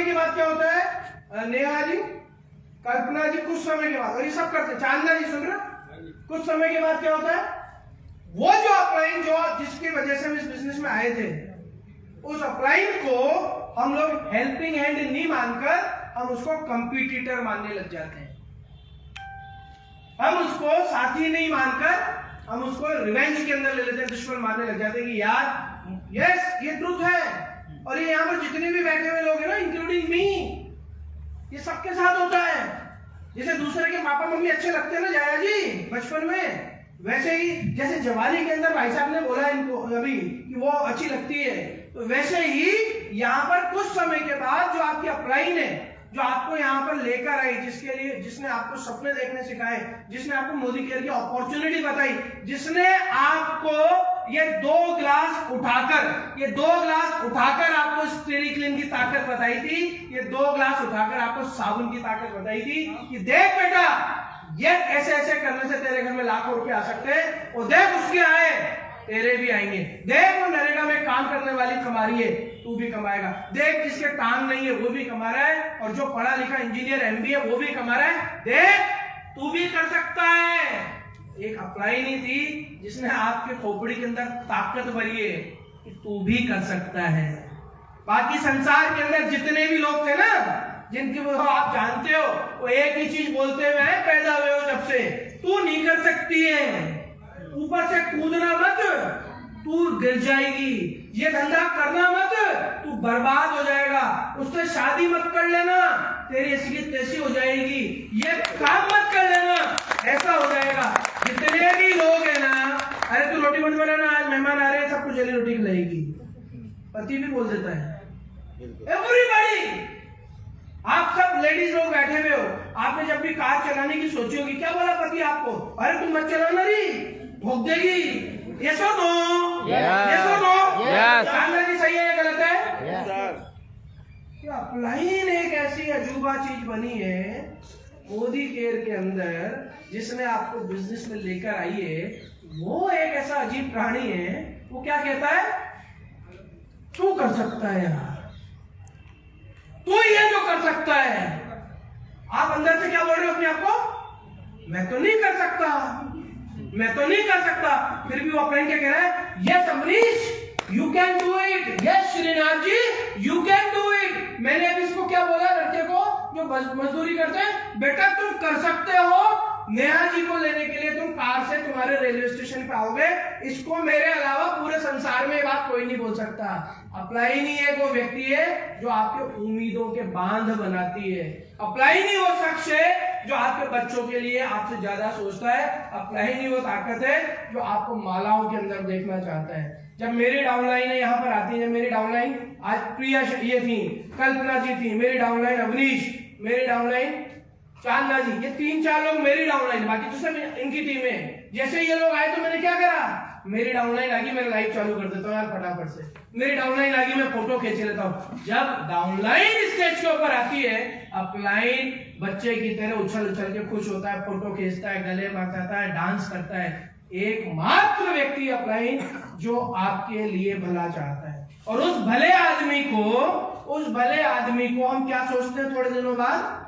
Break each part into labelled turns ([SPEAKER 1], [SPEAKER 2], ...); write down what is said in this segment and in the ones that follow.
[SPEAKER 1] समय के बाद क्या होता है नेहा जी, कल्पना जी, कुछ समय के बाद, और ये सब करते, चांदना जी सुन रहे, कुछ समय के बाद क्या होता है, वो जो अपलाइन जो जिसकी वजह से हम इस बिजनेस में आए थे, उस अपलाइन को हम लोग हेल्पिंग हैंड नहीं मानकर हम उसको कंपटीटर मानने लग जाते हैं। हम उसको साथी नहीं मानकर हम उसको रिवेंज के अंदर ले लेते हैं, दुश्मन मानने लग जाते हैं कि यार यस ये ट्रूथ है। और ये यहाँ पर जितने भी बैठे हुए लोग हैं ना, इंक्लूडिंग मी, ये सबके साथ होता है। जैसे दूसरे के पापा मम्मी अच्छे लगते हैं ना जाया जी बचपन में, वैसे ही जैसे जवानी के अंदर भाई साहब ने बोला इनको अभी कि वो अच्छी लगती है, तो वैसे ही यहाँ पर कुछ समय के बाद जो आपकी अपलाइन है, जो आपको यहाँ पर लेकर आई, जिसके लिए जिसने आपको सपने देखने सिखाए, जिसने आपको मोदी केयर की अपॉर्चुनिटी बताई, जिसने आपको ये 2 ग्लास उठाकर आपको स्टेरिक्लिन की ताकत बताई थी, ये 2 ग्लास उठाकर आपको साबुन की ताकत बताई थी कि देख बेटा ये ऐसे ऐसे करने से तेरे घर में लाखों रुपए आ सकते हैं, और देख उसके आए तेरे भी आएंगे, देख वो नरेगा में काम करने वाली कमा रही है तू भी कमाएगा, देख जिसके टांग नहीं है वो भी कमा रहा है, और जो पढ़ा लिखा इंजीनियर एमबीए वो भी कमा रहा है, देख तू भी कर सकता है। एक अपलाइन ही थी जिसने आपके खोपड़ी के अंदर ताकत भरी है कि तू भी कर सकता है। बाकी संसार के अंदर जितने भी लोग थे ना, जिनकी वो आप जानते हो, वो एक ही चीज बोलते हुए हैं पैदा हुए हो जब से, तू नहीं कर सकती है, ऊपर से कूदना मत, तू गिर जाएगी, ये धंधा करना मत, तू बर्बाद हो जाएगा, उससे शादी मत कर लेना, तेरी ऐसी तैसी हो जाएगी, ये काम मत कर लेना, ऐसा हो जाएगा। जितने भी लोग हैं ना, अरे तू रोटी मत बनाना, आज मेहमान आ रहे हैं, सबको जली रोटी खिलाएगी, पति भी बोल देता है। एवरीबॉडी, आप सब लेडीज लोग बैठे हुए हो, आपने जब भी कार चलाने की सोची होगी, क्या बोला पति आपको, अरे तुम मत चलाना री, ठोक देगी, यस और नो, यस और नो, जी सही है या गलत है? अपलाइन एक ऐसी अजूबा चीज बनी है मोदी केयर के अंदर, जिसने आपको बिजनेस में लेकर आई है, वो एक ऐसा अजीब प्राणी है, वो क्या कहता है, तू कर सकता है यार, तू ये जो कर सकता है। आप अंदर से क्या बोल रहे हो अपने आप को, मैं तो नहीं कर सकता, मैं तो नहीं कर सकता, फिर भी वो अपने क्या कह रहा है, yes Amrish you can do it, yes Srinath ji you can do it. मैंने अभी इसको क्या बोला, लड़के को जो मजदूरी करते हैं, बेटा तुम कर सकते हो, नेहा जी को लेने के लिए तुम कार से तुम्हारे रेलवे स्टेशन पे आओगे, इसको मेरे अलावा पूरे संसार में ये बात कोई नहीं बोल सकता। अपलाइन ही एक वो व्यक्ति है जो आपके उम्मीदों के बांध बनाती है, अपलाइन ही वो शख्स है जो आपके बच्चों के लिए आपसे ज्यादा सोचता है, अपलाइन ही वो ताकत है जो आपको मालाओं के अंदर देखना चाहता है। जब मेरी डाउनलाइन यहाँ पर आती है, मेरी डाउनलाइन आज प्रिया ये थी, कल्पना जी थी, मेरी डाउनलाइन अवनीश, मेरी डाउनलाइन चांदना जी, ये 3-4 लोग मेरी डाउनलाइन, बाकी तो सब इनकी टीम है। जैसे ये लोग आए तो मैंने क्या करा, मेरी डाउनलाइन आ गई, मैं लाइव चालू कर देता हूँ यार फटाफट से, मेरी डाउनलाइन आ गई, मैं फोटो खींच लेता हूँ। जब डाउनलाइन स्टेज के ऊपर आती है, अपलाइन बच्चे की तरह उछल उछल के खुश होता है, फोटो खींचता है, गले लगाता है, डांस करता है। एकमात्र व्यक्ति अपलाइन जो आपके लिए भला चाहता है, और उस भले आदमी को हम क्या सोचते हैं थोड़े दिनों बाद,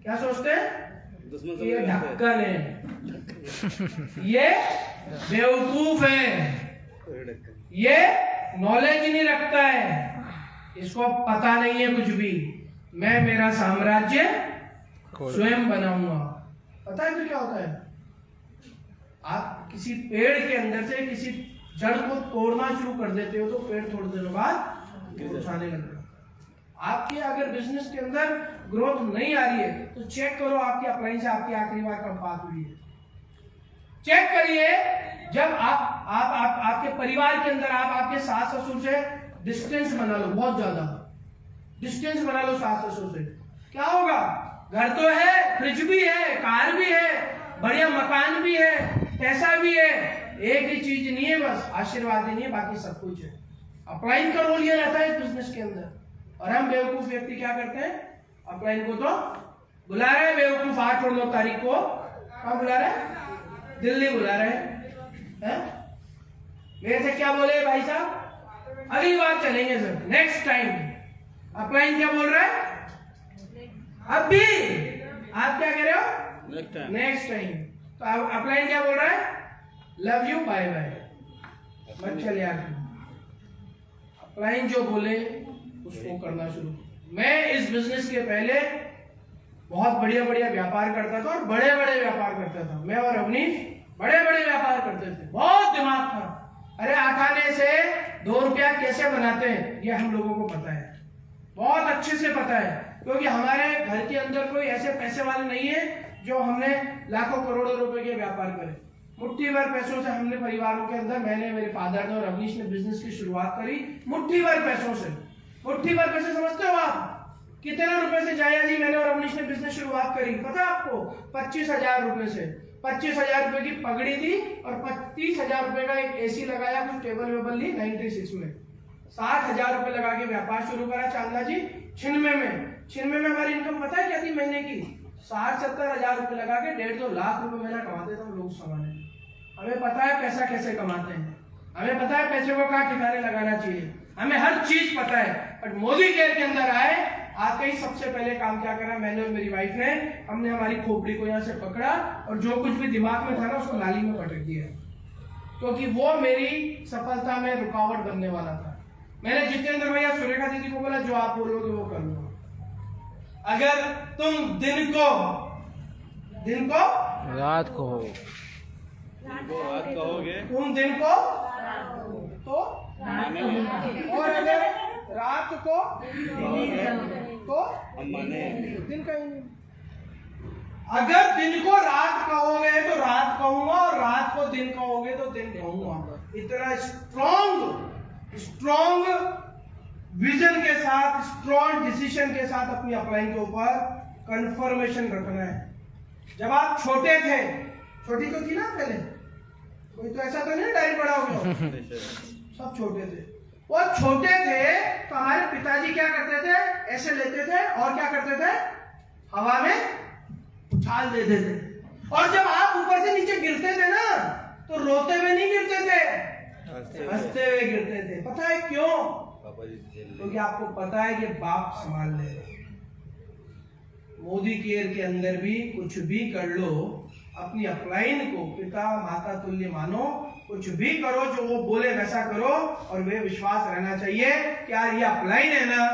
[SPEAKER 1] क्या सोचते हैं, ये ढक्कन है, ये बेवकूफ है, ये नॉलेज नहीं रखता है, इसको पता नहीं है कुछ भी, मैं मेरा साम्राज्य स्वयं बनाऊंगा। पता है फिर क्या होता है, आप किसी पेड़ के अंदर से किसी जड़ को तोड़ना शुरू कर देते हो तो पेड़ थोड़े दिनों बाद उठाने लगेगा। आपके अगर बिजनेस के अंदर ग्रोथ नहीं आ रही है तो चेक करो आपकी अपलाइन से आपकी आखिरी बार कब बात हुई है, चेक करिए। जब आपके परिवार के अंदर आप आपके सास ससुर से डिस्टेंस बना लो, बहुत ज्यादा डिस्टेंस बना लो सास ससुर से, क्या होगा, घर तो है, फ्रिज भी है, कार भी है, बढ़िया मकान भी है, पैसा भी है, एक ही चीज नहीं है बस, आशीर्वाद ही नहीं है, बाकी सब कुछ है। अपलाइन का रोल ये रहता है इस बिजनेस के अंदर। और हम बेवकूफ व्यक्ति क्या करते हैं, अपलाइन को तो बुला रहे हैं बेवकूफ, 8 और 9 तारीख को कहाँ बुला रहे हैं, दिल्ली बुला रहे हैं। मेरे से क्या बोले भाई साहब, अगली बार चलेंगे सर, नेक्स्ट टाइम अपलाइन क्या बोल रहा है? अब भी आप क्या कह रहे हो? Next time. तो अपलाइन क्या बोल रहा है? लव यू, बाय बाय, मत चले आगे। अपलाइन जो बोले उसको करना शुरू। मैं इस बिजनेस के पहले बहुत बढ़िया बढ़िया व्यापार करता था और बड़े बड़े व्यापार करता था। मैं और अवनीश बड़े बड़े व्यापार करते थे, बहुत दिमाग था। अरे 8 आने से 2 रुपया कैसे बनाते हैं ये हम लोगों को पता है, बहुत अच्छे से पता है, क्योंकि हमारे घर के अंदर कोई ऐसे पैसे वाले नहीं है जो हमने लाखों करोड़ों रुपए के व्यापार करे। मुट्ठी भर पैसों से हमने परिवारों के अंदर, मैंने, मेरे फादर ने और अवनीश ने बिजनेस की शुरुआत करी मुट्ठी भर पैसों से। मुट्ठी भर पैसे समझते हो आप? कितने रुपए से जाया जी मैंने और अवनीश ने बिजनेस शुरुआत करी पता आपको? 25,000 रुपए से। 25,000 रुपए की पगड़ी दी और 30,000 रुपए का एक एसी लगाया, कुछ टेबल वेबल ली 96 में। 60,000 रुपए लगा के व्यापार शुरू करा चांदा जी 96 में। 96 में हमारी इनकम पता है क्या थी महीने की? 60-70 हजार रुपए लगा के 1.5-2 लाख रुपए महीना कमाते थे हम लोग समाने। हमें पता है पैसा कैसे कमाते हैं, हमें पता है पैसे को कहाँ ठिकाने लगाना चाहिए, हमें हर चीज पता है। बट मोदी केयर के अंदर आए, आते ही सबसे पहले काम क्या करा मैंने और मेरी वाइफ ने? हमने हमारी खोपड़ी को यहाँ से पकड़ा और जो कुछ भी दिमाग में था ना उसको नाली में पटक दिया, क्योंकि वो मेरी सफलता में रुकावट बनने वाला था। मैंने जितेंद्र भैया, सुरेखा दीदी को बोला जो आप बोलोगे वो करूंगा। अगर तुम दिन को
[SPEAKER 2] रात को
[SPEAKER 3] कहोगे,
[SPEAKER 1] तुम दिन को तो, और अगर रात को तो दिन का ही नहीं। अगर दिन को रात कहोगे तो रात कहूंगा और रात को दिन कहोगे तो दिन कहूंगा। इतना स्ट्रॉन्ग विजन के साथ, स्ट्रॉन्ग डिसीजन के साथ अपनी अपलाइन के ऊपर कंफर्मेशन रखना है। जब आप छोटे थे, छोटी तो थी ना पहले, कोई तो ऐसा तो नहीं डायरी पड़ा होगा, सब छोटे थे। वो छोटे थे तो हमारे पिताजी क्या करते थे? ऐसे लेते थे और क्या करते थे? हवा में उछाल देते थे। और जब आप ऊपर से नीचे गिरते थे ना तो रोते हुए नहीं गिरते थे, हंसते हुए गिरते थे। पता है क्यों? क्योंकि आपको पता है कि बाप संभाल ले। मोदी केयर के अंदर भी कुछ भी कर लो, अपनी अपलाइन को पिता माता तुल्य मानो, कुछ भी करो जो वो बोले वैसा करो, और वे विश्वास रहना चाहिए कि यार ये अपलाइन है ना,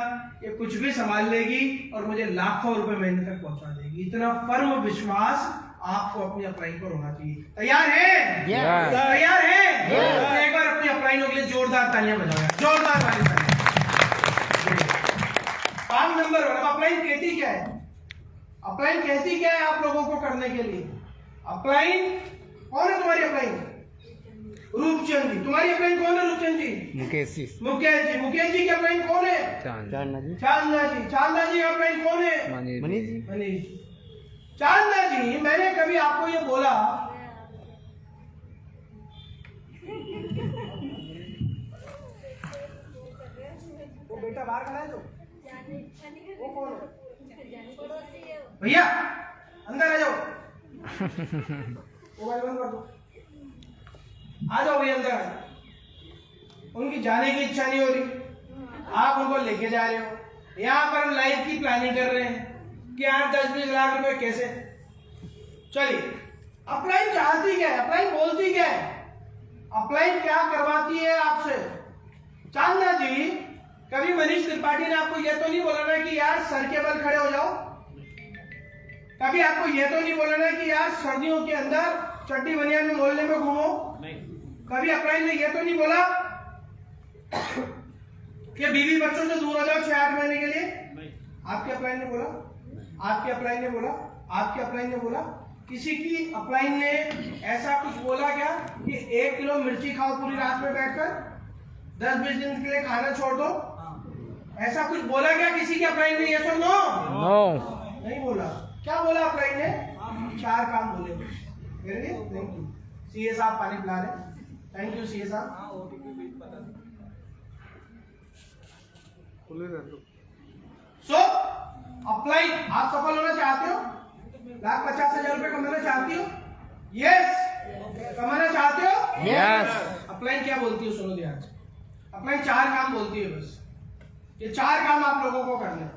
[SPEAKER 1] ये कुछ भी संभाल लेगी और मुझे लाखों रुपए महीने तक पहुंचा देगी। इतना फर्म विश्वास आपको अपनी अपलाइन पर होना चाहिए। तैयार है? तैयार है? तो एक बार अपनी अपलाइनों के लिए जोरदार तालियां बजाओ, जोरदार वाली तालियां। काम नंबर 1, अपलाइन कहती क्या है? अपलाइन कहती क्या है आप लोगों को करने के लिए? अपलाइन कौन है तुम्हारी अपलाइन? रूपचंद जी। तुम्हारी अपलाइन कौन है रूपचंद जी? मुकेश जी। मुकेश जी की अपलाइन कौन है? चांदा जी। चांदा जी अपलाइन कौन है? मनीष जी। चांदा जी, मैंने कभी आपको ये बोला वो बेटा बाहर खड़ा है, तो वो कौन है? भैया अंदर आ जाओ, मोबाइल बंद कर दो, आ जाओ भैया अंदर आ जाओ। उनकी जाने की इच्छा नहीं हो रही, आप उनको लेके जा रहे हो। यहाँ पर हम लाइफ की प्लानिंग कर रहे हैं कि 8-10-20 लाख रुपए कैसे। चलिए, अपलाइन चाहती क्या है? अपलाइन बोलती क्या है? अपलाइन क्या करवाती है आपसे? चांदा जी, कभी मनीष त्रिपाठी ने आपको यह तो नहीं बोला ना कि यार सर के बल खड़े हो जाओ? कभी आपको यह तो नहीं बोला ना कि यार सर्दियों के अंदर चड्डी बनियान में मोहल्ले में घूमो? कभी अपलाइन ने यह तो नहीं बोला कि बीवी बच्चों से दूर हो जाओ 6-8 महीने के लिए? आपके अपलाइन ने बोला? आपके अपलाइन ने बोला? आपके अपलाइन ने बोला? किसी की अपलाइन ने ऐसा कुछ बोला क्या कि 1 किलो मिर्ची खाओ पूरी रात में बैठकर, 10-20 दिन के लिए खाना छोड़ दो? ऐसा कुछ बोला क्या किसी की अपलाइन ने? यस और नो? नहीं बोला। क्या बोला अपलाइन ने? 4 काम बोले। Very good, thank you. CA साहब पानी पिला रहे, थैंक यू सीए साहब। सो अपलाइन, आप सफल होना चाहते हो? 1,50,000 रुपए कमाना चाहती हो? यस। कमाना चाहते हो?
[SPEAKER 2] यस।
[SPEAKER 1] अपलाइन क्या बोलती है सुनो ध्यान से। अपलाइन 4 काम बोलती है बस। ये 4 काम आप लोगों को करने हैं।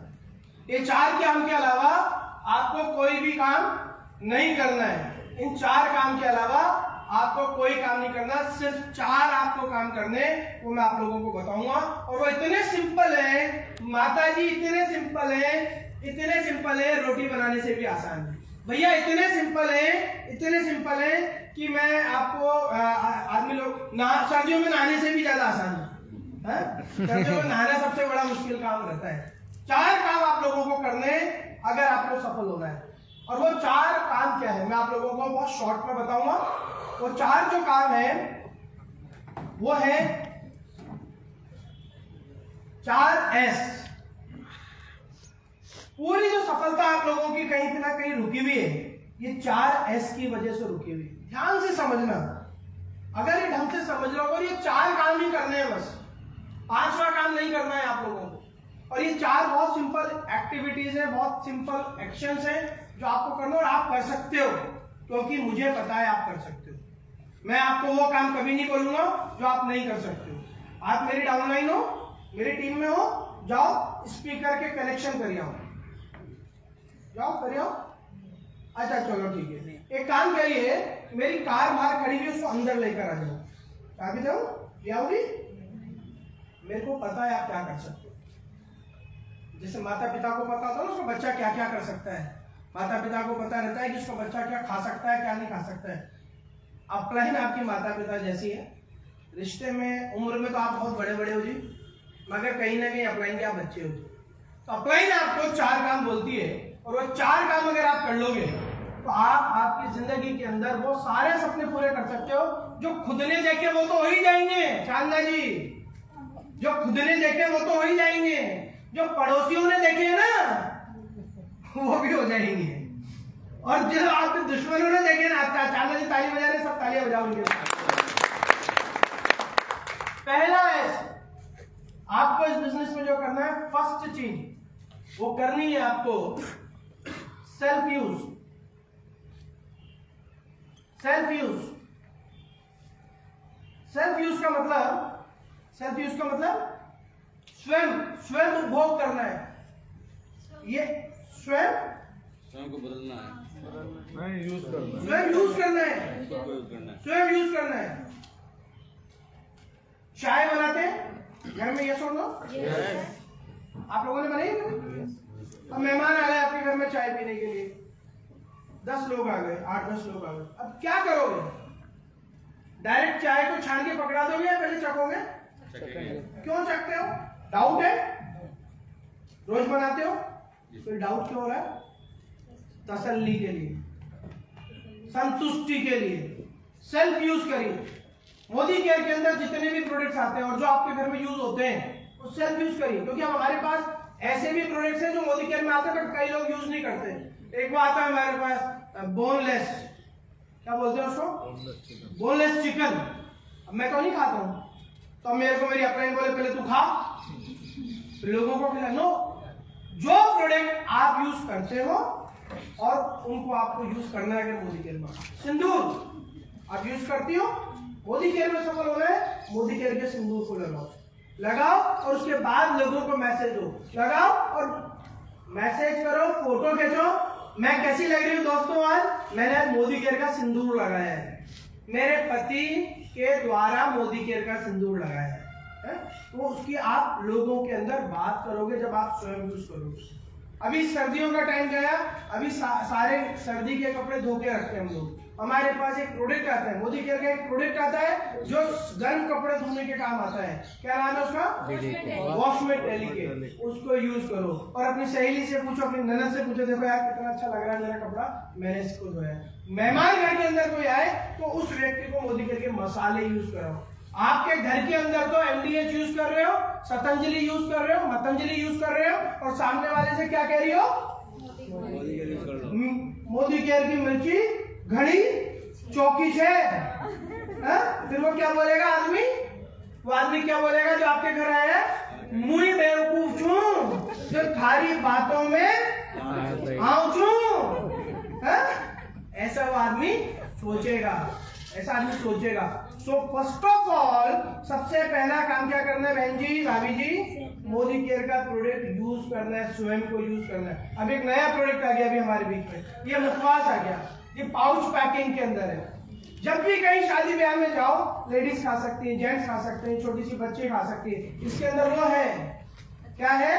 [SPEAKER 1] ये 4 काम के अलावा आपको कोई भी काम नहीं करना है। इन 4 काम के अलावा आपको कोई काम नहीं करना, सिर्फ 4 आपको काम करने, वो मैं आप लोगों को बताऊंगा। और वो इतने सिंपल है माता जी, इतने सिंपल है रोटी बनाने से भी आसान है भैया। इतने सिंपल है कि मैं आपको आदमी लोग सर्दियों में नहाने से भी ज्यादा आसान है। सर्दियों में नहाना सबसे बड़ा मुश्किल काम रहता है। 4 काम आप लोगों को करने अगर आपको सफल होना है। और वो 4 काम क्या है मैं आप लोगों को बहुत शॉर्ट में बताऊंगा। वो 4 जो काम है वो है 4S। पूरी जो सफलता आप लोगों की कहीं ना कहीं रुकी हुई है, ये 4S की वजह से रुकी हुई। ध्यान से समझना, अगर ये ढंग से समझ लो, और ये 4 काम ही करने हैं बस, 5वां काम नहीं करना है आप लोगों को। और ये 4 बहुत सिंपल एक्टिविटीज है, बहुत सिंपल एक्शंस है जो आपको करना और आप कर सकते हो, क्योंकि मुझे पता है आप कर सकते हो। मैं आपको वो काम कभी नहीं बोलूंगा जो आप नहीं कर सकते हो। आप मेरी डाउनलाइन हो, मेरी टीम में हो, जाओ स्पीकर के कनेक्शन करिए, जाओ करिए। अच्छा चलो ठीक है, एक काम करिए, मेरी कार बाहर खड़ी हुई उसको अंदर लेकर आ जाओ। आगे जाओ, जाओगी? मेरे को पता है आप क्या कर सकते हो। जैसे माता पिता को पता होता है उसका बच्चा क्या क्या कर सकता है, माता पिता को पता रहता है कि उसका बच्चा क्या खा सकता है क्या नहीं खा सकता है। अपलाइन आपकी माता पिता जैसी है, रिश्ते में उम्र में तो आप बहुत बड़े बड़े हो जी, मगर कहीं ना कहीं अपलाइन के आप बच्चे हो। तो अपलाइन आपको 4 काम बोलती है, और वो 4 काम अगर आप कर लोगे तो आप आपकी जिंदगी के अंदर वो सारे सपने पूरे कर सकते हो जो खुद ने देखे वो तो हो ही जाएंगे। चांदा जी, जो खुद ने देखे वो तो हो ही जाएंगे, जो पड़ोसियों ने देखे ना वो भी हो जाएंगे, और जो आपके दुश्मनों ने देखे ना, चांदा जी ताली बजा रहे, सब तालियां बजाओ उनके साथ। पहला है आपको इस बिजनेस में जो करना है, फर्स्ट चीज वो करनी है आपको सेल्फ यूज। सेल्फ यूज का मतलब स्वयं उपभोग करना है। ये स्वयं को बदलना है, स्वयं यूज करना है। चाय बनाते हैं घर में, ये सुन लो, आप लोगों ने बनाई? अब मेहमान आ गए आपके घर में चाय पीने के लिए, 10 लोग आ गए, 8-10 लोग आ गए, अब क्या करोगे? डायरेक्ट चाय को छान के पकड़ा दोगे या पहले चखोगे? क्यों चखते हो? डाउट है? रोज बनाते हो, फिर डाउट क्यों हो रहा है? तसल्ली के लिए, संतुष्टि के लिए। सेल्फ यूज करिए। मोदी केयर के अंदर जितने भी प्रोडक्ट्स आते हैं और जो आपके घर में यूज होते हैं वो सेल्फ यूज करिए, क्योंकि हमारे पास ऐसे भी प्रोडक्ट्स हैं जो मोदी केयर में आते हैं बट कई लोग यूज नहीं करते। एक वो आता है हमारे पास बोनलेस, क्या बोलते हैं उसको, बोनलेस चिकन। अब मैं तो नहीं खाता हूँ, तो मेरे को मेरी अपलाइन बोले पहले तू खा फिर लोगों को खिला। नो, जो प्रोडक्ट आप यूज करते हो और उनको आपको यूज करना है। अगर मोदी केयर में सिंदूर आप यूज करती हो, मोदी केयर में सफल होना है, मोदी केयर के सिंदूर को लगाओ और उसके बाद लोगों को मैसेज दो, लगाओ और मैसेज करो, फोटो खींचो, मैं कैसी लग रही हूँ दोस्तों, आज मैंने मोदी केयर का सिंदूर लगाया है, मेरे पति के द्वारा मोदी केयर का सिंदूर लगाया है। तो उसकी आप लोगों के अंदर बात करोगे जब आप स्वयं यूज करोगे। अभी सर्दियों का टाइम गया, अभी सारे सर्दी के कपड़े धो के रखते हैं हम लोग। हमारे पास एक प्रोडक्ट आता है, मोदी केयर का एक प्रोडक्ट आता है जो गर्म कपड़े धोने के काम आता है। क्या नाम है उसका? वॉशमेट डेलीकेट। उसको यूज करो और अपनी सहेली से पूछो, अपनी ननद से पूछो, देखो यार कितना अच्छा लग रहा है मेरा कपड़ा, मैंने इसको धोया। मेहमान घर के अंदर कोई आए तो उस व्यक्ति को मोदी केयर के मसाले यूज करो। आपके घर के अंदर तो MDH यूज कर रहे हो, पतंजलि यूज कर रहे हो, मतंजलि यूज कर रहे हो, और सामने वाले से क्या कह रही हो? मोदी केयर की मिर्ची घड़ी चौकी है। फिर वो क्या बोलेगा आदमी? वो आदमी क्या बोलेगा जो आपके घर आया? मुई बेवकूफ छू जो थारी बातों में आऊं छू। ऐसा वो आदमी सोचेगा, ऐसा आदमी सोचेगा। सो फर्स्ट ऑफ ऑल सबसे पहला काम क्या करना है बहन जी, भाभी जी, मोदी केयर का प्रोडक्ट यूज करना है, स्वयं को यूज करना है। अब एक नया प्रोडक्ट आ गया अभी हमारे बीच में, ये मुखवास आ गया, ये पाउच पैकिंग के अंदर है। जब भी कहीं शादी ब्याह में जाओ, लेडीज खा सकती है, जेंट्स खा सकते हैं, छोटी सी बच्चे खा सकती है। इसके अंदर वो है, क्या है,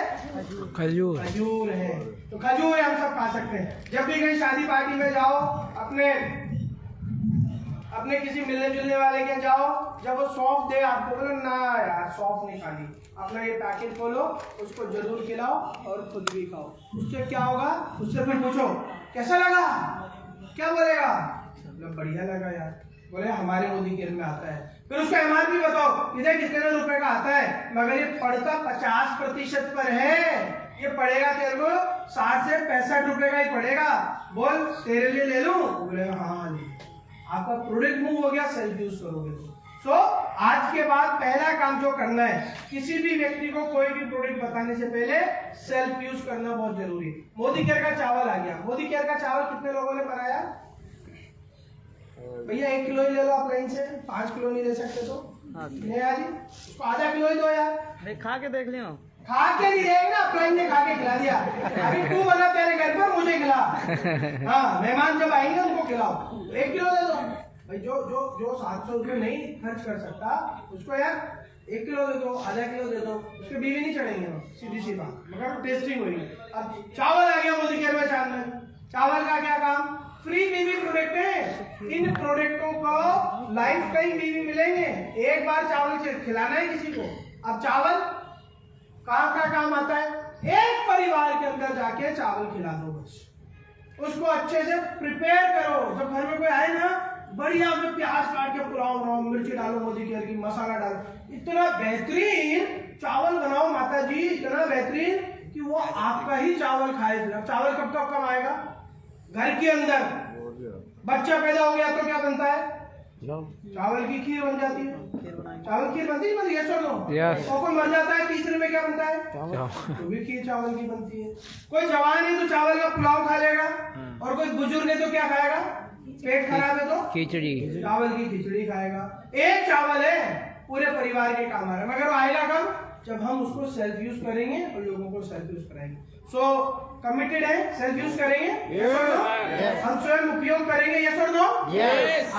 [SPEAKER 2] खजूर।
[SPEAKER 1] खजूर है, तो खजूर हम सब खा सकते हैं। जब भी कहीं शादी पार्टी में जाओ, अपने किसी मिलने जुलने वाले के जाओ, जब वो सौंफ दे आपको, बोलो ना यार सौंफ नहीं खानी, अपना ये पैकेट खोलो, उसको जरूर खिलाओ और खुद भी खाओ। उससे क्या होगा, उससे फिर पूछो कैसा लगा, क्या बोलेगा, बढ़िया लगा यार, बोले हमारे मोदी केयर में आता है। फिर उसका एमआरपी बताओ, इधर कितने रुपए का आता है, मगर ये पड़ता 50% पर है, ये पड़ेगा तेरे को 60 से 65 रुपए का ही पड़ेगा। बोल तेरे लिए ले लूं, बोले हाँ ले। आपका प्रोडक्ट मूव हो गया, सेल्फ यूज करोगे तो। सो आज के बाद पहला काम जो करना है, किसी भी व्यक्ति को कोई भी प्रोडक्ट बताने से पहले सेल्फ यूज करना बहुत जरूरी है। मोदी केयर का चावल आ गया, मोदी केयर का चावल कितने लोगों ने बनाया भैया, 1 किलो ही ले लो आप लाइन से, 5 किलो नहीं ले सकते तो नहीं आज उसको आधा किलो ही दो यार,
[SPEAKER 2] नहीं खा के देख लियो,
[SPEAKER 1] खा के नहीं देगा ना, अपलाइन ने खा के खिला दिया। अभी तू बना तेरे घर पर, मुझे खिला, हाँ मेहमान जब आएंगे उनको खिलाओ, 1 किलो दे दो भाई। जो 700 रुपये नहीं खर्च कर सकता उसको यार 1 किलो दे दो, आधा किलो दे दो, उसके बीवी नहीं चढ़ेंगे, सीधी सी बात, मगर टेस्टिंग हुई। अब चावल आ गया मोदी केयर में, चावल का क्या काम, फ्री बीवी प्रोडक्ट है। इन प्रोडक्टों को लाइफ टाइम बीवी मिलेंगे, एक बार चावल खिलाना है किसी को। अब चावल कहाँ का काम आता है, एक परिवार के अंदर जाके चावल खिला दो बस, उसको अच्छे से प्रिपेयर करो। जब घर में कोई आए ना, बढ़िया में प्याज काट के पुलाव बनाओ, मिर्ची डालो, मोदी केयर की मसाला डालो, इतना बेहतरीन चावल बनाओ माता जी, इतना बेहतरीन कि वो आपका ही चावल खाए। चावल कब तक कम आएगा, घर के अंदर बच्चा पैदा हो गया तो क्या बनता है, चावल की खीर बन जाती है, चावल खीर बनती है, यस और नो, और कोई मर जाता है तीसरे में क्या बनता है, तो भी खीर चावल की बनती है। कोई जवान है तो चावल का पुलाव खा लेगा, और कोई बुजुर्ग है तो क्या खाएगा, पेट खराब है तो खिचड़ी, चावल की खिचड़ी खाएगा। एक चावल है, पूरे परिवार के काम आ रहा है, मगर वो आएगा कब, जब हम उसको सेल्फ यूज करेंगे और लोगों को सेल्फ यूज कराएंगे। सो कमिटेड है, सेल्फ यूज करेंगे, यस और नो, हम स्वयं उपयोग करेंगे, यस और नो,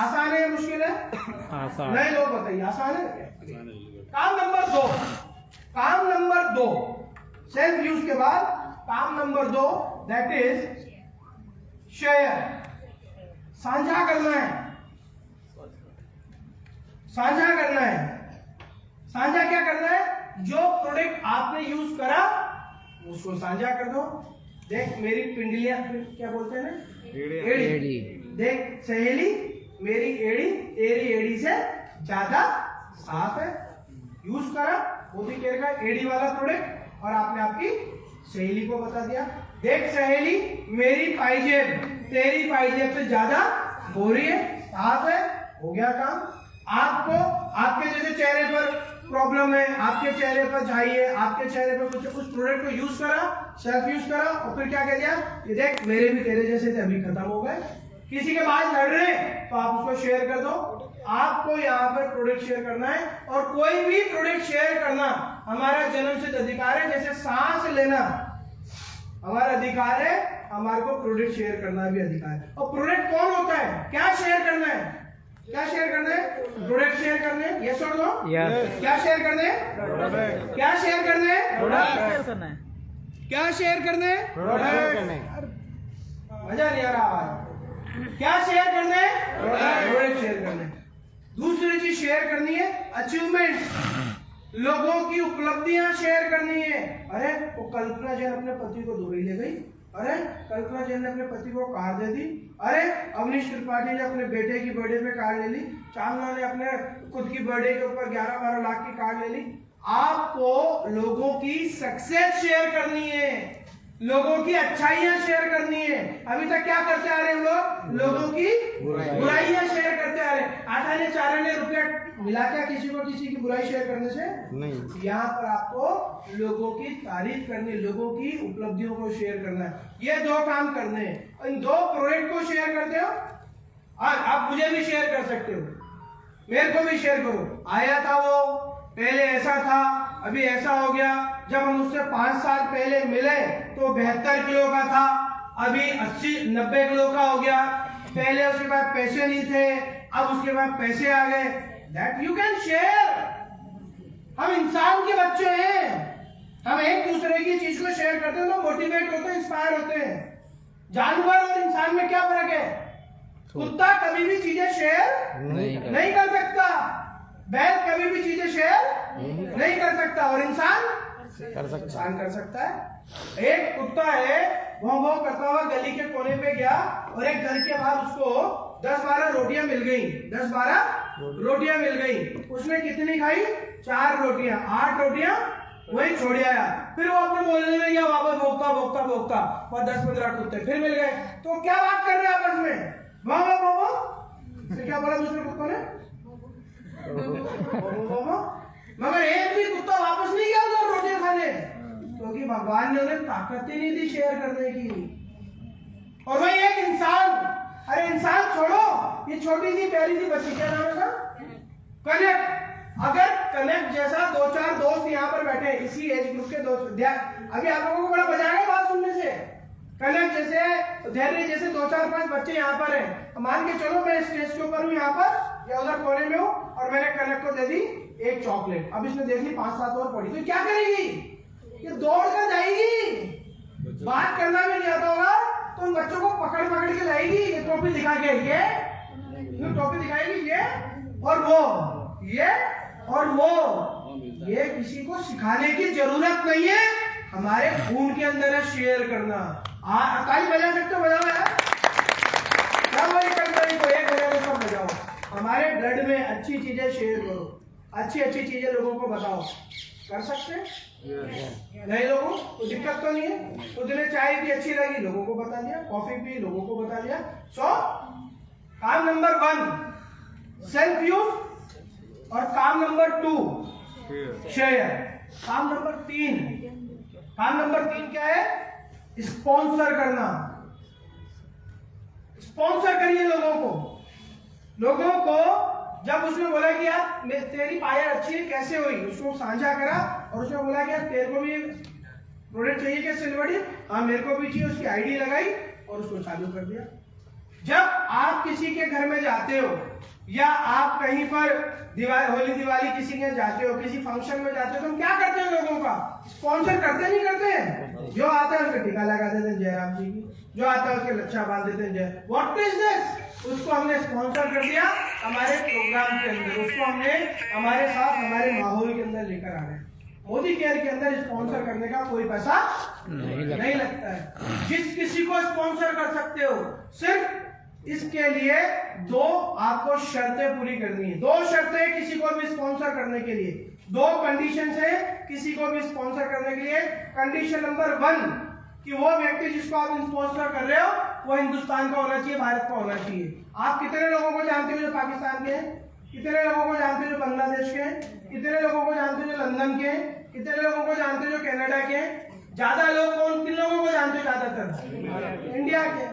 [SPEAKER 1] आसान है मुश्किल है, आसान नहीं, लोग बताइए आसान है। काम नंबर 2 सेल्फ यूज के बाद काम नंबर 2 दैट इज शेयर, साझा करना है, साझा करना है। साझा क्या करना है, जो प्रोडक्ट आपने यूज करा उसको साझा कर दो। देख मेरी पिंडलियां, क्या बोलते हैं ना, एड़ी, देख सहेली मेरी एड़ी तेरी एड़ी से ज्यादा साफ है, यूज करा मोदी केयर का एड़ी वाला प्रोडक्ट, और आपने आपकी सहेली को बता दिया, देख सहेली मेरी पाइजेब तेरी पाइजेब से ज्यादा हो रही है, साफ है, हो गया काम। आपको आपके जैसे चेहरे पर प्रॉब्लम है, आपके चेहरे पर चाहिए, आपके चेहरे पर कुछ उस प्रोडक्ट को यूज करा, सेल्फ यूज करा, और फिर क्या कह दिया, ये देख मेरे भी तेरे जैसे थे अभी खत्म हो गए। किसी के बाल झड़ रहे तो आप उसको शेयर कर दो। आपको यहाँ पर प्रोडक्ट शेयर करना है, और कोई भी प्रोडक्ट शेयर करना हमारा जन्मसिद्ध अधिकार है, जैसे सांस लेना हमारा अधिकार है, हमारे को प्रोडक्ट शेयर करना भी अधिकार है। और प्रोडक्ट कौन होता है, क्या शेयर करना है, क्या शेयर करना है, प्रोडक्ट शेयर करने, यस और नो, क्या शेयर करने, क्या शेयर करने, क्या शेयर करने, मजा नहीं आ रहा आवाज, क्या शेयर करने, प्रोडक्ट शेयर करने। दूसरी चीज शेयर करनी है अचीवमेंट, लोगों की उपलब्धियां शेयर करनी है। अरे वो कल्पना जैन अपने पति को दुबई ले गई, अरे कल्पना जैन ने अपने पति को कार दे दी, अरे अवनीश त्रिपाठी ने अपने बेटे की बर्थडे पे कार ले ली, चांदना ने अपने खुद की बर्थडे के ऊपर 11-12 लाख की कार ले ली। आपको लोगों की सक्सेस शेयर करनी है, लोगों की अच्छाइयां शेयर करनी है। अभी तक क्या करते आ रहे हैं लोग, लोगों की बुराइयां शेयर करते आ रहे हैं। 8 रुपया मिला क्या किसी को किसी की बुराई शेयर करने से नहीं। यहाँ पर आपको लोगों की तारीफ करनी, लोगों की उपलब्धियों को शेयर करना है, ये 2 काम करने हैं। इन 2 प्रोडक्ट को शेयर करते हो, और आप मुझे भी शेयर कर सकते हो, मेरे को भी शेयर करो। आया था वो, पहले ऐसा था, अभी ऐसा हो गया। जब हम उससे 5 साल पहले मिले तो 72 किलो का था, अभी 80-90 किलो का हो गया। पहले उसके पास पैसे नहीं थे, अब उसके पास पैसे आ गए। That you can share. हम इंसान के बच्चे हैं, हम एक दूसरे की चीज को शेयर करते हैं तो मोटिवेट होते हैं, इंस्पायर होते हैं। जानवर और इंसान में क्या फर्क है? कुत्ता कभी भी चीजें शेयर नहीं कर सकता, बैल कभी भी चीजें शेयर नहीं कर सकता, और इंसान कर सकता है। एक कुत्ता है, वो करता हुआ गली के कोने पे गया और एक घर के बाहर उसको 10-12 रोटियां मिल गई। 10-12 रोटियां मिल गई। उसने कितनी खाई? 4 रोटियां। 8 रोटियां वही छोड़ आया। फिर वो अपने मोहल्ले में गया, वापस भोगता भोगता भोगता, और 10-15 कुत्ते फिर मिल गए। तो क्या बात कर रहे हैं आपस में? फिर क्या बोला दूसरे कुत्तों ने? मगर एक भी कुत्ता वापस नहीं गया उधर रोटियां खाने, क्योंकि भगवान ने उन्हें ताकत ही नहीं दी शेयर करने की। और वही एक इंसान, अरे इंसान छोड़ो, ये छोटी सी प्यारी सी बच्ची, क्या नाम है उसका? कनेक्ट। अगर कनेक्ट जैसा 2-4 दोस्त यहाँ पर बैठे, इसी एज ग्रुप के दोस्त, अभी आप लोगों को बड़ा मजा आएगा बात सुनने से। कनेक्ट जैसे, धैर्य जैसे 2-4-5 बच्चे यहाँ पर हैं। मान के चलो मैं स्टेज के ऊपर हूँ यहाँ पर या उधर कोने में हूँ, और मैंने कनेक्ट को दे दी एक चॉकलेट। अब इसने देख ली 5-7 और पड़ी, तो क्या करेगी? ये दौड़ कर जाएगी। बात करना भी नहीं आता होगा तो उन बच्चों को पकड़ पकड़ के लाएगी, ये टोपी दिखा के, ये टोपी दिखाएगी, ये और वो, ये और वो। ये किसी को सिखाने की जरूरत नहीं है, हमारे खून के अंदर है शेयर करना। ताली बजा सकते हो? बजाओ यार, क्या बोले करने को, एक बजाओ सब बजाओ। हमारे ब्लड में अच्छी चीजें शेयर करो, अच्छी अच्छी चीजें लोगों को बताओ। कर सकते नहीं? लोगों को दिक्कत तो नहीं है। तो जिन्हें चाय भी अच्छी लगी लोगों को बता दिया, कॉफी भी लोगों को बता दिया। सो काम नंबर 1 सेल्फ यूज, और काम नंबर 2 शेयर। काम नंबर 3 क्या है? स्पॉन्सर करना। स्पॉन्सर करिए लोगों को। जब उसने बोला कि यार तेरी पायल अच्छी है, कैसे हुई, उसको साझा करा, और उसने बोला कि यार तेरे को भी प्रोडक्ट चाहिए क्या सिलवड़ी? हाँ मेरे को भी चाहिए। उसकी आईडी लगाई और उसको चालू कर दिया। जब आप किसी के घर में जाते हो, या आप कहीं पर होली दिवाली किसी के जाते हो, किसी फंक्शन में जाते हो, तो हम क्या करते हैं? लोगों का स्पॉन्सर करते नहीं करते हैं? जो आता है उसका टीका लगा देते हैं जयराम जी की, जो आता है उसके लच्छा बांध देते हैं जय। What is this? उसको हमने स्पॉन्सर कर दिया हमारे प्रोग्राम के अंदर, उसको हमने हमारे साथ हमारे माहौल के अंदर लेकर आ गए। मोदी केयर के अंदर स्पॉन्सर करने का कोई पैसा नहीं लगता है। जिस किसी को स्पॉन्सर कर सकते हो, सिर्फ इसके लिए 2 आपको शर्तें पूरी करनी है। 2 शर्तें किसी को भी स्पॉन्सर करने के लिए, 2 कंडीशन है किसी को भी स्पॉन्सर करने के लिए। कंडीशन नंबर 1 कि वो व्यक्ति जिसको आप स्पॉन्सर कर रहे हो वो हिंदुस्तान का होना चाहिए, भारत का होना चाहिए। आप कितने लोगों को जानते हो जो पाकिस्तान के हैं? कितने लोगों को जानते हो जो बांग्लादेश के हैं? कितने लोगों को जानते हो जो लंदन के हैं? कितने लोगों को जानते हो जो कनाडा के हैं? ज्यादा लोग कौन, किन लोगों को जानते हो ज्यादातर? इंडिया के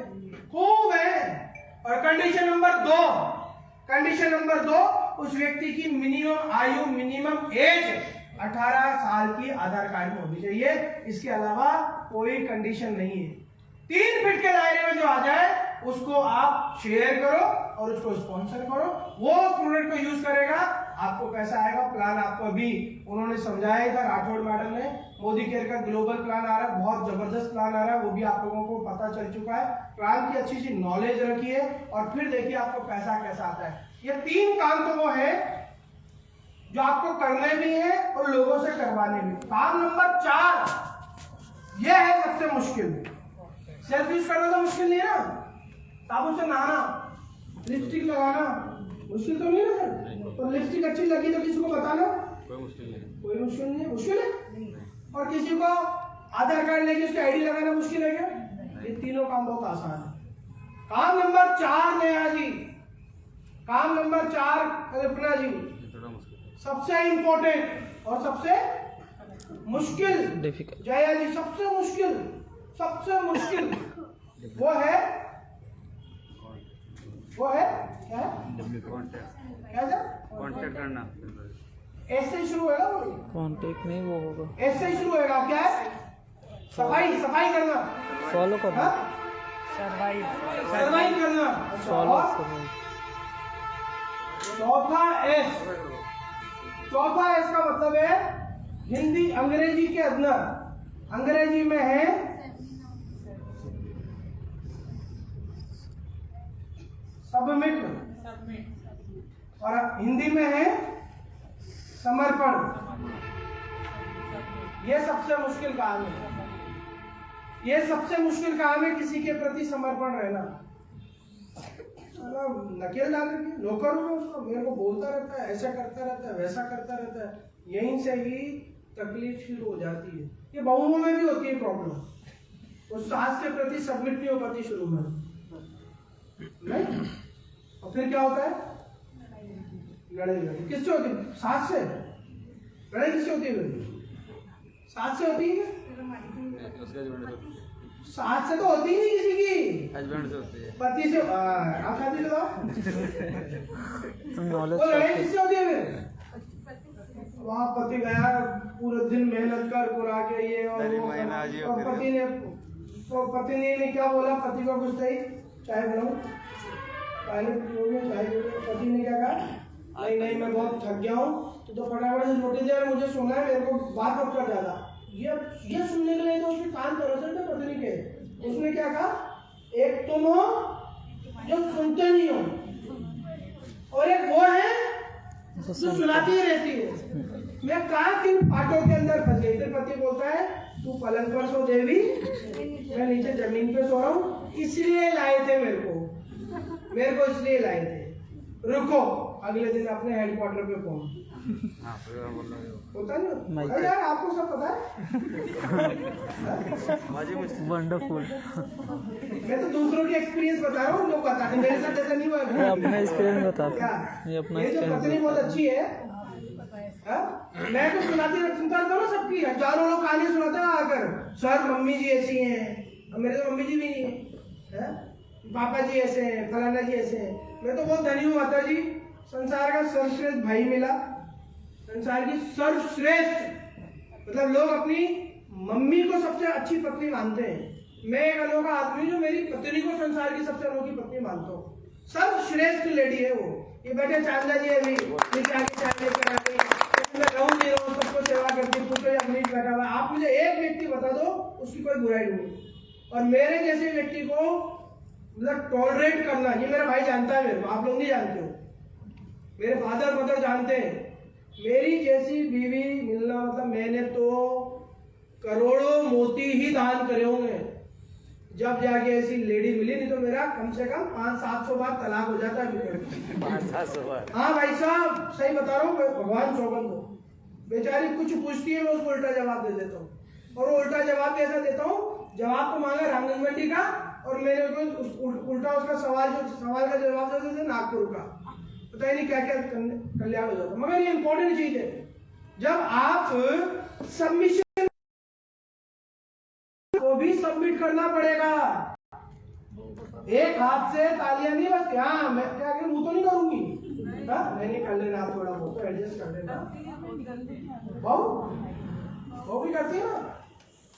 [SPEAKER 1] खूब है। और कंडीशन नंबर 2 उस व्यक्ति की मिनिमम आयु, मिनिमम एज 18 साल की आधार कार्ड में होनी चाहिए। इसके अलावा कोई कंडीशन नहीं है। 3 फीट के दायरे में जो आ जाए उसको आप शेयर करो और उसको स्पॉन्सर करो। वो प्रोडक्ट को यूज करेगा, आपको पैसा आएगा। प्लान आपको अभी उन्होंने समझाया था, राठौड़ मैडम ने। मोदी केयर का ग्लोबल प्लान आ रहा है, बहुत जबरदस्त प्लान आ रहा है, वो भी आप लोगों को पता चल चुका है। प्लान की अच्छी सी नॉलेज रखिए और फिर देखिए आपको पैसा कैसा आता है। ये 3 काम तो वो है जो आपको करने भी है और लोगों से करवाने भी। काम नंबर 4 यह है सबसे मुश्किल। सेल्फ यूज करना तो मुश्किल नहीं है ना, साबुन से नहाना, लिपस्टिक लगाना मुश्किल तो नहीं है सर? तो लिपस्टिक अच्छी लगी तो किसी को बताना कोई मुश्किल नहीं है। मुश्किल है? और किसी को आधार कार्ड लेके उसकी आईडी लगाना मुश्किल है क्या? ये तीनों काम बहुत आसान है। काम नंबर 4 नया जी, काम नंबर 4 कल्पना जी, सबसे इंपॉर्टेंट और सबसे मुश्किल, जया जी, सबसे मुश्किल वो है क्या है? क्या सर?
[SPEAKER 3] कांटेक्ट करना
[SPEAKER 1] ऐसे ही शुरू होगा वो,
[SPEAKER 2] कांटेक्ट नहीं वो होगा,
[SPEAKER 1] ऐसे ही शुरू होगा। क्या है? सफाई, सफाई करना,
[SPEAKER 2] फॉलो करना,
[SPEAKER 1] हाँ? सर्वाइव करना।
[SPEAKER 2] फॉलो
[SPEAKER 1] और
[SPEAKER 2] करना।
[SPEAKER 1] चौथा एस का मतलब है हिंदी अंग्रेजी के अंदर, अंग्रेजी में है सबमिट और हिंदी में है समर्पण। ये सबसे मुश्किल काम है, ये सबसे मुश्किल काम है किसी के प्रति समर्पण रहना। नकेल डाल के नौकर हूँ उसको, मेरे को बोलता रहता है, ऐसा करता रहता है, वैसा करता रहता है, यहीं से ही तकलीफ शुरू हो जाती है। ये बहुओं में भी होती है प्रॉब्लम, उस सास के प्रति सबमिट नहीं हो पाती शुरू में, नहीं? और फिर क्या होता है? लड़ाई लड़ाई किससे होती है? सास से। लड़ाई किससे होती है? सास से होती है? सास से तो होती ही नहीं किसी की,
[SPEAKER 3] हस्बैंड से होती है,
[SPEAKER 1] पति से। आप शादी से
[SPEAKER 2] नॉलेज
[SPEAKER 1] वो लड़ाई किससे होती है? फिर वहाँ पति गया पूरे दिन मेहनत कर कुरा के ये और वो, और पति ने क्या बोला? पति को कुछ नहीं, चाय बनाऊं, पहले चाय, पति ने क्या कहा? नहीं नहीं मैं बहुत थक गया हूँ, तो फटाफट से रोटी दे, मुझे सोना है, मेरे को बात मत कर ज्यादा। ये सुनने के लिए तो उसके कान परोसे थे पत्नी के। उसने क्या कहा? एक तुम हो जो सुनते नहीं हो, और एक वो है जो सुनाती ही रहती है। मैं कहा किन पाटों के अंदर फंस गई? फिर पति बोलता है तू पलंग पर सो देवी, मैं नीचे जमीन पे सो रहा हूँ, इसलिए लाए थे मेरे को इसलिए लाए थे। रुको, अगले दिन अपने हेडक्वार्टर पे पहुंच। होता नहीं? अरे यार आपको सब पता है।
[SPEAKER 2] वंडरफुल।
[SPEAKER 1] मैं तो दूसरों के एक्सपीरियंस बता रहा हूँ, लोग बताते हैं, मेरे साथ ऐसा नहीं हुआ।
[SPEAKER 2] मैं अपना एक्सपीरियंस बताता
[SPEAKER 1] क्या?
[SPEAKER 2] हूँ, ये अपना
[SPEAKER 1] ये जो
[SPEAKER 2] एक्सपीरियंस
[SPEAKER 1] पत्नी बहुत अच्छी है, हाँ? मैं तो सुनता था ना सबकी, हजारों लोग कहानियां सुनाते हैं आकर, सर मम्मी जी ऐसी हैं, मेरे तो मम्मी जी भी नहीं है, पापा जी ऐसे हैं, फलाना जी ऐसे हैं। मैं तो बहुत धनी हूँ माता जी, संसार का सर्वश्रेष्ठ भाई मिला, संसार की सर्वश्रेष्ठ, मतलब लोग अपनी मम्मी को सबसे अच्छी पत्नी मानते हैं। मैं एक अनोखा आदमी जो मेरी पत्नी को संसार की सबसे अनोखी पत्नी मानता हूँ। सर्वश्रेष्ठ लेडी है वो। ये बैठे चांदा जी अभी नीचे आके चाय लेकर आ गई, मैं रहूँ नहीं रहूँ सबको सेवा करती, पूछो अपनी बैठा हुआ। आप मुझे एक व्यक्ति बता दो उसकी कोई बुराई नहीं, और मेरे जैसे व्यक्ति को मतलब टॉलरेट करना, ये मेरा भाई जानता है मेरे को, आप लोग नहीं जानते हो, मेरे फादर मदर जानते हैं। मेरी जैसी बीवी मिलना मतलब मैंने तो करोड़ों मोती ही दान करे होंगे जब जाके ऐसी लेडी मिली, नहीं तो मेरा कम से कम 500-700 बार तलाक हो जाता है।
[SPEAKER 3] 500 बार?
[SPEAKER 1] हाँ भाई साहब सही बता रहा हूँ, भगवान चौबन को बेचारी कुछ पूछती है मैं उसको उल्टा जवाब दे देता हूँ, और वो उल्टा जवाब कैसा देता हूँ? जवाब तो मांगा रामगंज मंडी का, और मेरे को उल्टा उसका सवाल का जवाब दे देते नागपुर का, पता ही नहीं क्या क्या कल्याण हो जाता। मगर ये इंपॉर्टेंट चीज है, जब आप सबमिशन को भी सबमिट करना पड़ेगा। एक हाथ से तालियां नहीं बस, हाँ मैं क्या मुंह तो नहीं करूंगी, नहीं कर लेना आप, थोड़ा बहुत एडजस्ट कर लेना। बहू भी करती है ना,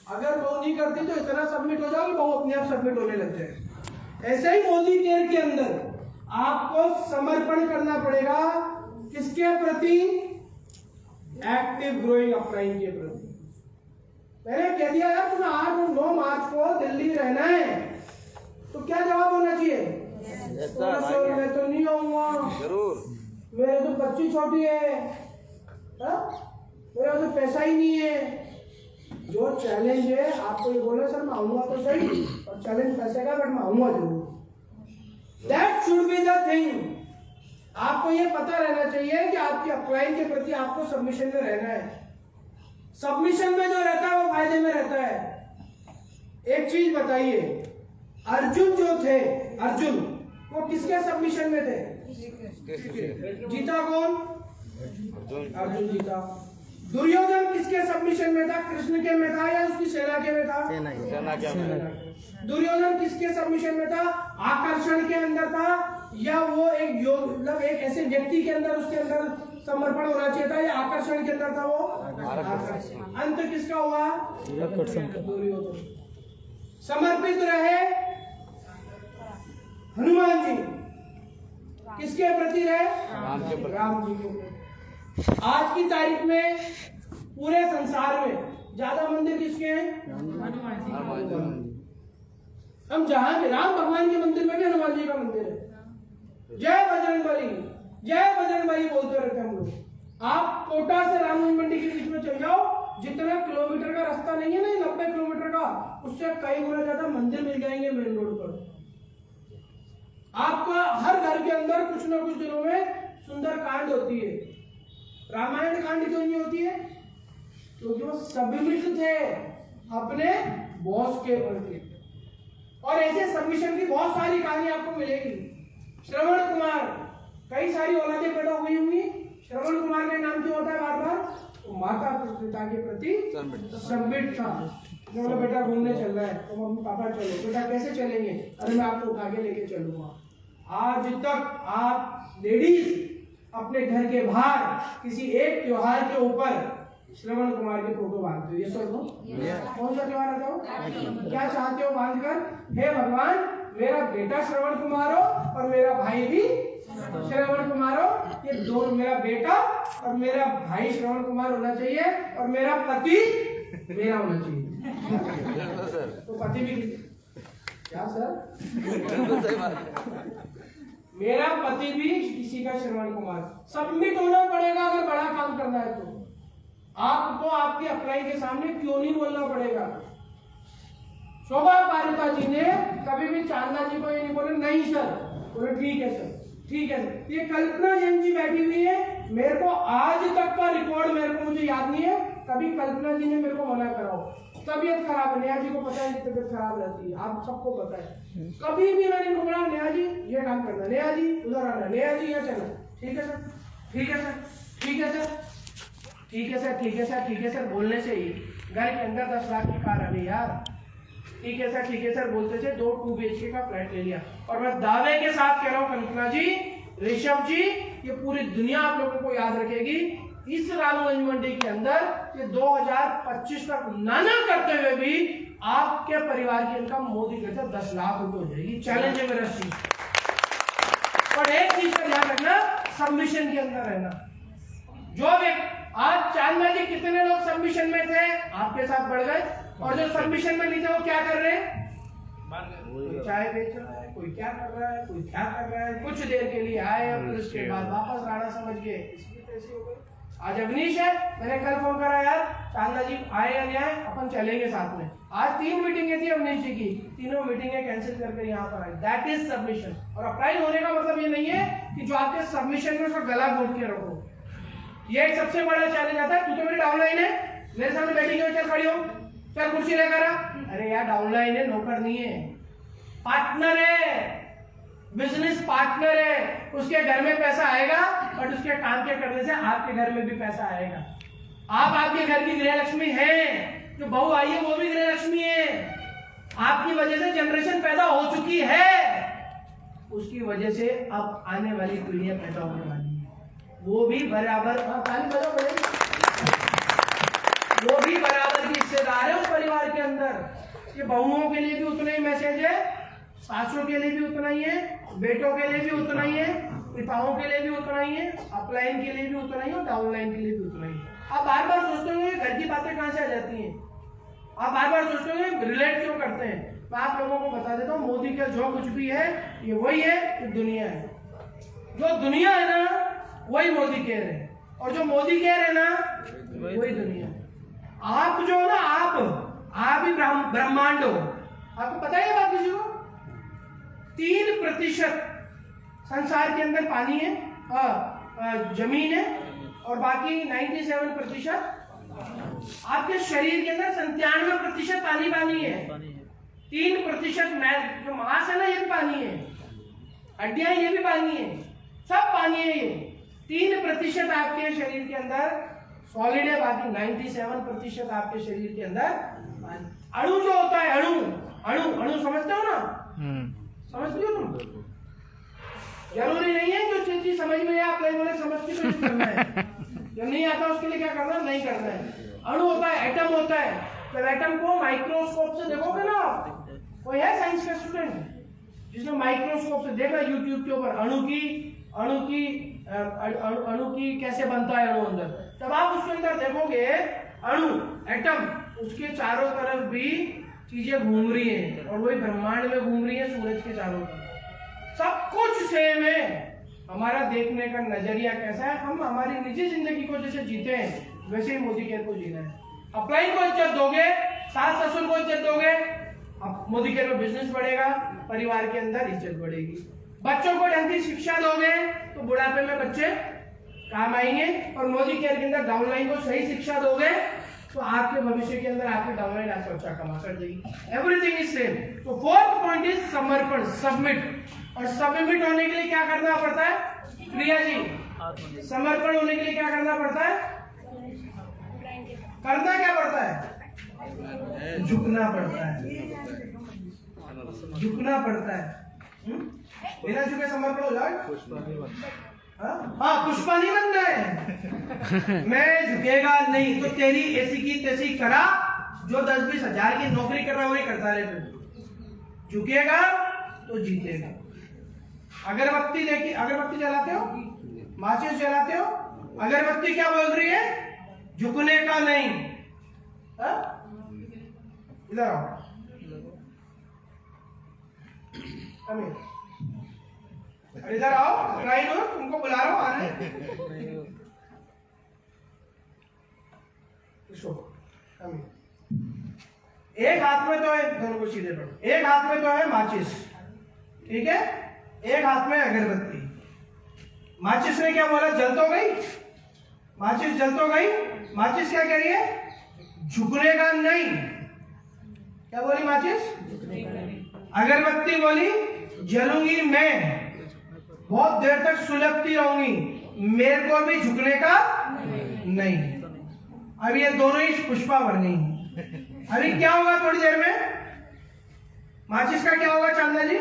[SPEAKER 1] अगर बहू नहीं करती तो इतना सबमिट हो जाओगी, बहू अपने आप सबमिट होने लग जाए। ऐसे ही मोदी केयर के अंदर आपको समर्पण करना पड़ेगा, किसके प्रति? एक्टिव ग्रोइंग अपलाइन के प्रति। मैंने कह दिया यार तुम्हें 8 और 9 मार्च को दिल्ली रहना है, तो क्या जवाब होना चाहिए? मैं तो नहीं आऊंगा,
[SPEAKER 3] जरूर,
[SPEAKER 1] मेरे तो बच्ची छोटी है, मेरा तो पैसा ही नहीं है। जो चैलेंज है आपको ये बोले सर मैं आऊंगा तो सही, और चैलेंज पैसे का, बट मैं आऊंगा जरूर। That should be the thing। आपको ये पता रहना चाहिए कि आपकी अपलाइन के प्रति आपको सबमिशन में रहना है। सबमिशन में जो रहता है वो फायदे में रहता है। एक चीज बताइए, अर्जुन जो थे, अर्जुन वो किसके सबमिशन में थे? जीता कौन? अर्जुन जीता। दुर्योधन किसके सबमिशन में था? कृष्ण के में था या उसकी सेना के में था?
[SPEAKER 3] सेना के में।
[SPEAKER 1] दुर्योधन किसके सबमिशन में था? आकर्षण के अंदर था या वो एक योग मतलब एक ऐसे व्यक्ति के अंदर उसके अंदर समर्पण होना चाहिए था या आकर्षण के अंदर था वो आकर्षण। अंत किसका हुआ?
[SPEAKER 2] आकर्षण का।
[SPEAKER 1] समर्पित रहे हनुमान जी किसके प्रति रहे? राम जी के। आज की तारीख में पूरे संसार में ज्यादा मंदिर किसके हैं? हम जहां भी राम भगवान के मंदिर में भी हनुमान जी का मंदिर है। जय बजरंगबली, जय बजरंगबली बोलते रहते हम लोग। आप कोटा से रामगंज मंडी के बीच में चल जाओ, जितना किलोमीटर का रास्ता नहीं है ना 90 किलोमीटर का, उससे कई गुना ज्यादा मंदिर मिल जाएंगे मेन रोड पर। आपका हर घर के अंदर कुछ ना कुछ दिनों में सुंदर कांड होती है। रामायण कांड क्यों नहीं होती है? क्योंकि वो सबमिट थे अपने बॉस के प्रति। और ऐसे सबमिशन की बहुत सारी कहानी आपको मिलेगी। श्रवण कुमार, कई सारी औलादें पैदा हुई होंगी। श्रवण कुमार का नाम क्यों होता है बार बार? तो माता पिता के प्रति सबमिट था। बोला बेटा घूमने चल रहा है तो मम्मी पापा चलो। बेटा कैसे चलेंगे? अरे मैं आपको उठा के लेके चलूंगा। आज तक आप लेडीज अपने घर के बाहर किसी एक त्योहार के ऊपर श्रवण कुमार के फोटो बांधते हो? ये सब कौन सा त्योहार आता हो? क्या चाहते हो बांधकर? हे भगवान, मेरा बेटा श्रवण कुमार हो और मेरा भाई भी श्रवण कुमार हो। ये दोनों, मेरा बेटा और मेरा भाई श्रवण कुमार होना चाहिए और मेरा पति मेरा होना चाहिए। तो पति भी क्या सर? मेरा पति भी किसी का श्रवण कुमार। सबमिट होना पड़ेगा अगर बड़ा काम करना है तो। आपको आपके अप्लाई के सामने क्यों नहीं बोलना पड़ेगा? शोभा पारिता जी ने कभी भी चांदना जी को ये नहीं बोले नहीं सर। बोले ठीक है सर, ठीक है सर। ये कल्पना जैन जी बैठी हुई है, मेरे को आज तक का रिकॉर्ड मेरे को मुझे याद नहीं है कभी कल्पना जी ने मेरे को मना कराओ। तबीयत खराब है, नेहा जी को पता है तबीयत खराब रहती है, आप सबको पता है। कभी भी मैंने बोला नेहा जी ये काम करना, नेहा जी उधर आना, नेहा जी यहाँ चलना। ठीक है सर, ठीक है सर, ठीक है सर, ठीक है सर, ठीक है सर, ठीक है सर बोलने से ही घर के अंदर 10 लाख की कार आ गई यार। ठीक है सर, ठीक है सर बोलते थे 2 2 BHK का फ्लैट ले लिया। और मैं दावे के साथ कह रहा हूँ कल्पना जी, ऋषभ जी, ये पूरी दुनिया आप लोगों को याद रखेगी। इस रामगंज मंडी के अंदर ये 2025 तक नाना करते हुए भी आपके परिवार की इनकम मोदी कहते 10 लाख रुपए हो जाएगी। चैलेंज है मेरा चीज। और एक चीज का ध्यान रखना, सबमिशन के अंदर रहना। जो भी आज चांदना जी कितने लोग सबमिशन में थे आपके साथ बढ़ गए, और जो सबमिशन में नहीं थे वो क्या कर रहे हैं? कोई चाय बेच रहा है, कोई क्या कर रहा है, कोई क्या कर रहा है। कुछ देर के लिए आए और फिर उसके बाद वापस राणा समझ गए। इसलिए तो ऐसे हो गए। आज अवनीश है, मैंने कल फोन करा यार चांदना जी आए या नहीं आए, अपन चलेंगे साथ में। आज 3 मीटिंगें थी अवनीश जी की, तीनों मीटिंगें कैंसिल करके यहाँ पर आई। That is submission. और अप्लाई होने का मतलब ये नहीं है कि जो आपके सबमिशन में उसका गला घोट के रखो। ये एक सबसे बड़ा चैलेंज आता है। तू तो मेरी डाउनलाइन है, मेरे सामने बैठी क्यों? चल खड़ी हो, चल कुर्सी लेकर आ। अरे यार डाउनलाइन है, नौकर नहीं है, पार्टनर है, बिजनेस पार्टनर है। उसके घर में पैसा आएगा और उसके काम के करने से आपके घर में भी पैसा आएगा। आप आपके घर की गृह लक्ष्मी हैं, जो बहू आई है वो भी गृह लक्ष्मी है। आपकी वजह से जनरेशन पैदा हो चुकी है, उसकी वजह से अब आने वाली पीढ़ियां पैदा होने वाली है। वो भी बराबर, वो भी बराबर की हिस्सेदार है उस परिवार के अंदर। ये बहुओं के लिए भी उतना ही मैसेज है, सासों के लिए भी उतना ही है, बेटों के लिए भी उतना ही है, पिताओं के लिए भी उतना ही है, अपलाइन के लिए भी उतना ही है और डाउनलाइन के लिए भी उतना ही है। आप बार बार सोचते होंगे घर की बातें कहां से आ जाती हैं, आप बार बार सोचते होंगे रिलेट क्यों करते हैं। मैं आप लोगों को बता देता हूँ, मोदी का जो कुछ भी है ये वही है, ये दुनिया है। जो दुनिया है ना वही मोदी कह रहे हैं, और जो मोदी कह रहे हैं ना वही दुनिया है। आप जो हो ना, आप ही ब्रह्मांड हो। आपको पता है बात किसी को? 3% संसार के अंदर पानी है, जमीन है, और बाकी 97% आपके शरीर के अंदर 97% पानी है। 3% जो मांस है ना ये भी पानी है, हड्डियां ये भी पानी है, सब पानी है। ये 3% आपके शरीर के अंदर सॉलिड है, बाकी 97% आपके शरीर के अंदर अणु जो होता है, अणु समझते हो ना? समझते हो तुम? जरूरी नहीं है जो चीज समझ में आए आप बोले समझ के तो यूज करना है, जो नहीं आता उसके लिए क्या करना नहीं करना है। अणु होता है, एटम होता है, तो एटम को माइक्रोस्कोप से देखोगे ना आप, कोई है साइंस का स्टूडेंट जिसने माइक्रोस्कोप से देखा यूट्यूब के ऊपर अणु की कैसे बनता है अणु अंदर, तब आप उसके अंदर देखोगे अणु एटम, उसके चारों तरफ भी चीजें घूम रही हैं और वही ब्रह्मांड में घूम रही है सूरज के चारों तरफ, सब कुछ सेम है। हमारा देखने का नजरिया कैसा है, हम हमारी निजी जिंदगी को जैसे जीते हैं वैसे ही मोदी केयर को जीना है। अपलाइन को इज्जत दोगे, सास ससुर को इज्जत दोगे, अब मोदी केयर में बिजनेस बढ़ेगा, परिवार के अंदर इज्जत बढ़ेगी। बच्चों को ढंग की शिक्षा दोगे तो बुढ़ापे में बच्चे काम आएंगे, और मोदी केयर के अंदर डाउनलाइन को सही शिक्षा दोगे तो आपके भविष्य के अंदर आपके डाउनलाइन आपको अच्छा कमा कर देगी। Everything is same. तो फोर्थ पॉइंट इज समर्पण, सबमिट। और सबमिट होने के लिए क्या करना पड़ता है प्रिया जी? समर्पण होने के लिए क्या करना पड़ता है? करना क्या पड़ता है? झुकना पड़ता है, झुकना पड़ता है। बिना झुके समर्पण हो जाएगा? हाँ, पुष्पा नहीं बनना है। मैं झुकेगा नहीं तो तेरी ऐसी की तैसी करा, जो 10-20 हजार की नौकरी कर रहा वही करता रहे। फिर झुकेगा तो जीतेगा। अगरबत्ती देखिए, अगरबत्ती जलाते हो, माचिस जलाते हो, अगरबत्ती क्या बोल रही है? झुकने का नहीं। इधर आओ, इधर आओ, ट्राई लो, तुमको बुला रहा हूं आने। एक हाथ में तो है, दोनों को सीधे पकड़ो, एक हाथ में तो है माचिस, ठीक है, एक हाथ में अगरबत्ती। माचिस ने क्या बोला? जल तो गई, माचिस जल तो गई। माचिस क्या कह रही है? झुकने का नहीं। क्या बोली माचिस? अगरबत्ती बोली जलूंगी मैं, बहुत देर तक सुलगती रहूंगी, मेरे को भी झुकने का नहीं। अब ये दोनों ही पुष्पा बन गई। अभी क्या होगा थोड़ी देर में? माचिस का क्या होगा चांदा जी?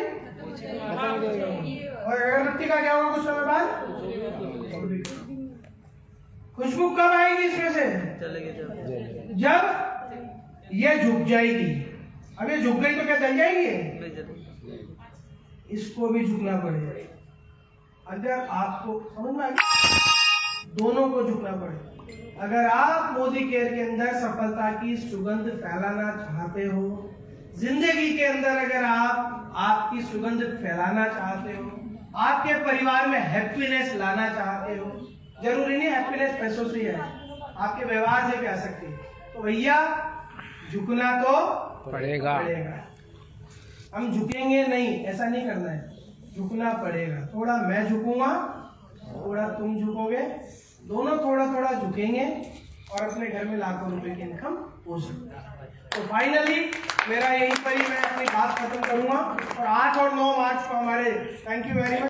[SPEAKER 1] और अगरबत्ती का क्या होगा कुछ समय बाद? खुशबू कब आएगी इसमें से? जब ये झुक जाएगी। अब ये झुक गई तो क्या जल जाएगी? इसको भी झुकना पड़ेगा। अगर आपको समझ में आ गया, दोनों को झुकना पड़ेगा। अगर आप मोदी केयर के अंदर सफलता की सुगंध फैलाना चाहते हो, जिंदगी के अंदर अगर आप आपकी सुगंध फैलाना चाहते हो, आपके परिवार में हैप्पीनेस लाना चाहते हो, जरूरी नहीं हैप्पीनेस पैसों से है, आपके व्यवहार से भी आ सकती है, तो भैया झुकना तो पड़ेगा। हम झुकेंगे नहीं, ऐसा नहीं करना है, झुकना पड़ेगा। थोड़ा मैं झुकूंगा, थोड़ा तुम झुकोगे, दोनों थोड़ा थोड़ा झुकेंगे और अपने घर में लाखों रुपए की इनकम हो सकता है। तो फाइनली मेरा यहीं पर ही मैं अपनी बात खत्म करूंगा, और 8 और 9 मार्च को हमारे, थैंक यू वेरी मच।